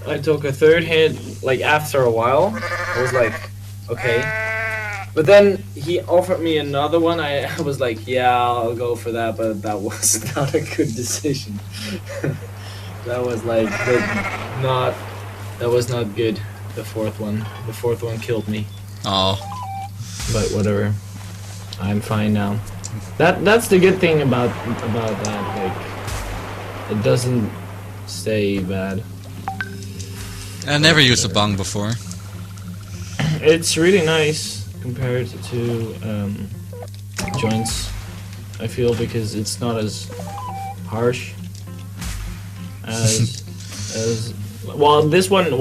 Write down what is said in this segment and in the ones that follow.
I took a third hit, like after a while. I was like, okay. But then he offered me another one. I was like, yeah, I'll go for that, but that was not a good decision. That was like not that was not good. The fourth one killed me. Oh. But whatever. I'm fine now. That's the good thing about that. Like, it doesn't stay bad. I never used a bong before. It's really nice compared to joints. I feel because it's not as harsh as well. This one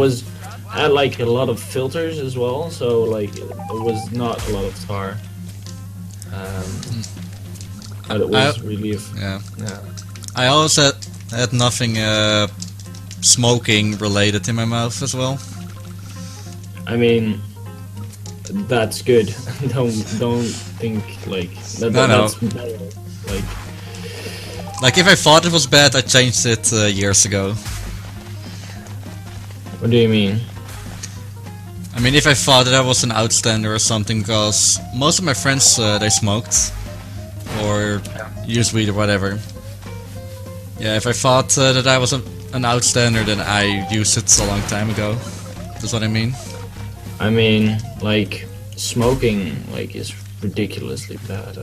had like a lot of filters as well, so like it was not a lot of tar. But it was really yeah. I also had nothing smoking related in my mouth as well. I mean, that's good. don't think like that. No. That's better. Like if I thought it was bad, I changed it years ago. What do you mean? I mean, if I thought that I was an outstander or something, because most of my friends they smoked or used weed or whatever. Yeah, if I thought that I was an outstander, then I used it a long time ago. That's what I mean. I mean, like smoking, like is ridiculously bad.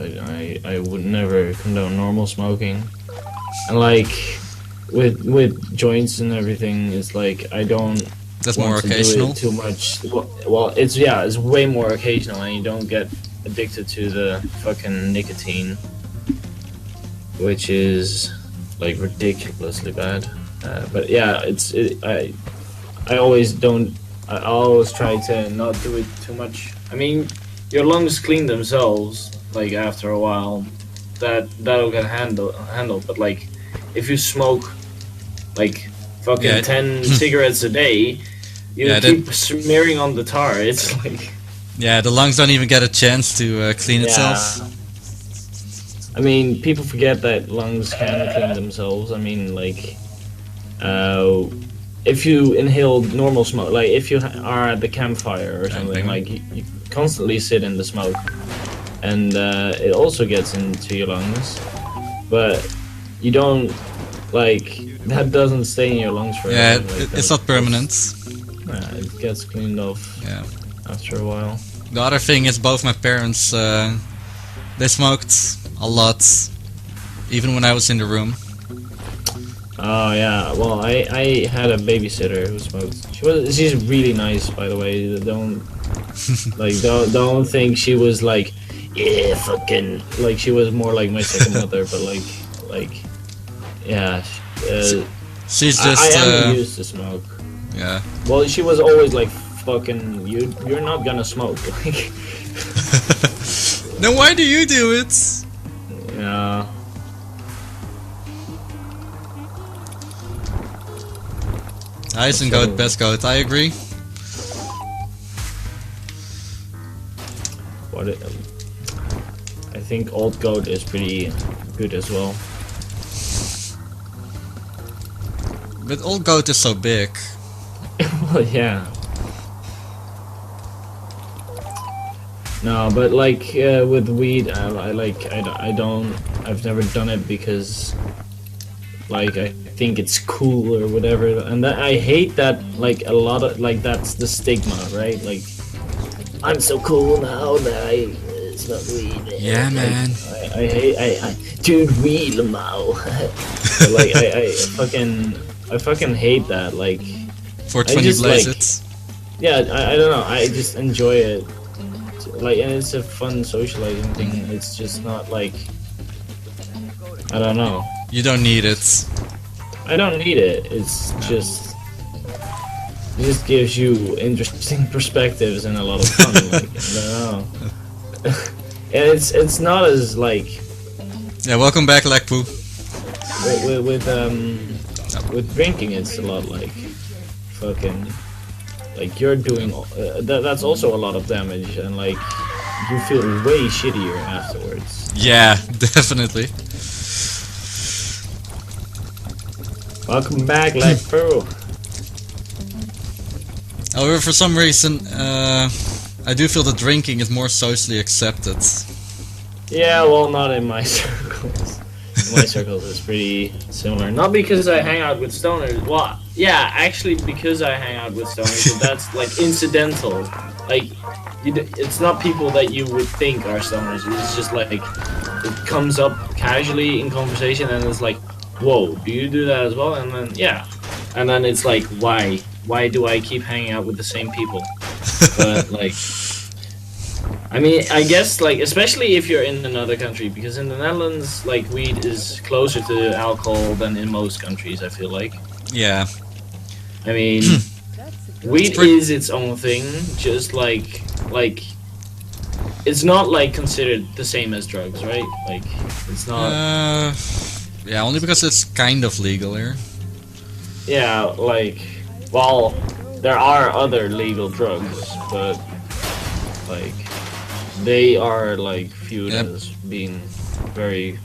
I would never condone normal smoking, and like with joints and everything, it's like I don't. That's more occasional. Too much. Well, it's way more occasional, and you don't get addicted to the fucking nicotine, which is like ridiculously bad. But yeah, I always don't. I always try to not do it too much. I mean, your lungs clean themselves like after a while. That'll get handled. But like, if you smoke like fucking 10 cigarettes a day, you keep smearing on the tar. It's like the lungs don't even get a chance to clean itself. I mean, people forget that lungs can clean themselves. I mean, like, if you inhale normal smoke, like if you are at the campfire or something, like you constantly sit in the smoke, and it also gets into your lungs, but you don't like that doesn't stay in your lungs forever. Yeah, like, it's not permanent. It gets cleaned off. Yeah. After a while. The other thing is both my parents they smoked a lot, even when I was in the room. Oh yeah, well I had a babysitter who smoked. She's really nice, by the way. Don't think she was like, yeah, fucking, like she was more like my second mother, but like yeah. She's just. I am used to smoke. Yeah. Well, she was always like, fucking, you're not gonna smoke. Like. Then why do you do it? Yeah. Nice and goat, best goat. I agree. I think old goat is pretty good as well. But old goat is so big. Well, yeah. No, but like with weed, I've never done it because like I think it's cool or whatever, and that I hate that, like a lot of like that's the stigma, right? Like I'm so cool now that I smoke weed. Yeah, like, man. I hate dude weed lamau. Like I fucking hate that. Like 420 blaze it. Yeah, I don't know. I just enjoy it. Like, and it's a fun socializing thing. It's just not like, I don't know. You don't need it. I don't need it. It's just, it just gives you interesting perspectives and a lot of fun. Like, I don't know. And it's not as like. Yeah, welcome back, Lakpoo. With drinking, it's a lot like, fucking. Like you're doing, that's also a lot of damage, and like you feel way shittier afterwards. Yeah, definitely. Welcome back, Lakpoo. However, for some reason, I do feel that drinking is more socially accepted. Yeah, well, not in my circles. In my circles, it's pretty similar. Not because I hang out with stoners. Well, yeah, actually, because I hang out with stoners, but that's like incidental. Like, it's not people that you would think are stoners. It's just like it comes up casually in conversation, and it's like, "Whoa, do you do that as well?" And then yeah, and then it's like, why? Why do I keep hanging out with the same people? But like, I mean, I guess like, especially if you're in another country, because in the Netherlands, like, weed is closer to alcohol than in most countries. I feel like. Yeah. I mean, weed is its own thing. Just like it's not like considered the same as drugs, right? Like, it's not. Yeah, only because it's kind of legal here. Yeah, like, well, there are other legal drugs, but like, they are like viewed as being very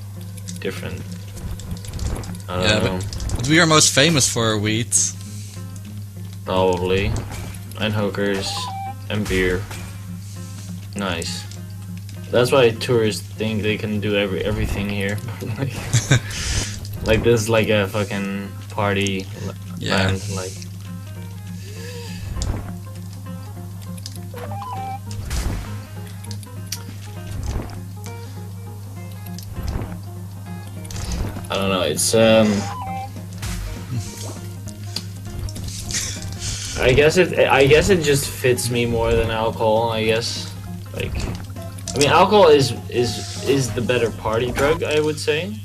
different. I don't know. But we are most famous for weed. Probably, and hookers, and beer. Nice. That's why tourists think they can do everything here. Like this is like a fucking party land, like. I don't know. It's I guess it just fits me more than alcohol. I guess, like, I mean, alcohol is the better party drug, I would say.